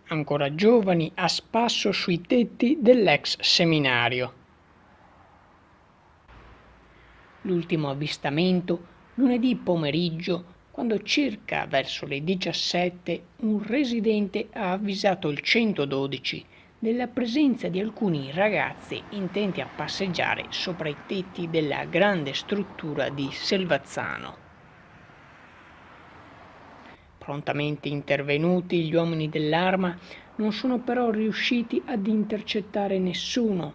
ancora giovani, a spasso sui tetti dell'ex seminario. L'ultimo avvistamento lunedì pomeriggio, quando circa verso le 17 un residente ha avvisato il 112 della presenza di alcuni ragazzi intenti a passeggiare sopra i tetti della grande struttura di Selvazzano. Prontamente intervenuti, gli uomini dell'Arma non sono però riusciti ad intercettare nessuno.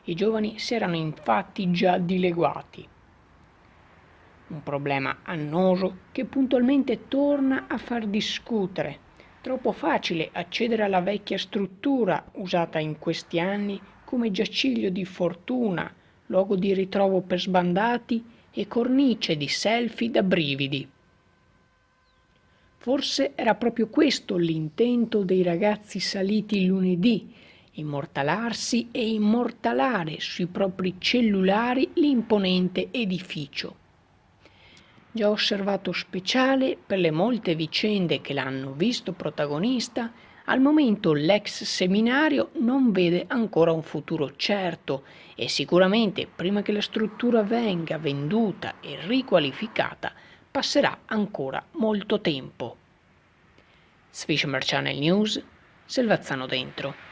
I giovani si erano infatti già dileguati. Un problema annoso che puntualmente torna a far discutere. Troppo facile accedere alla vecchia struttura usata in questi anni come giaciglio di fortuna, luogo di ritrovo per sbandati e cornice di selfie da brividi. Forse era proprio questo l'intento dei ragazzi saliti lunedì, immortalarsi e immortalare sui propri cellulari l'imponente edificio. Già osservato speciale per le molte vicende che l'hanno visto protagonista, al momento l'ex seminario non vede ancora un futuro certo e sicuramente prima che la struttura venga venduta e riqualificata passerà ancora molto tempo. Sfiscimer Channel News, Selvazzano dentro.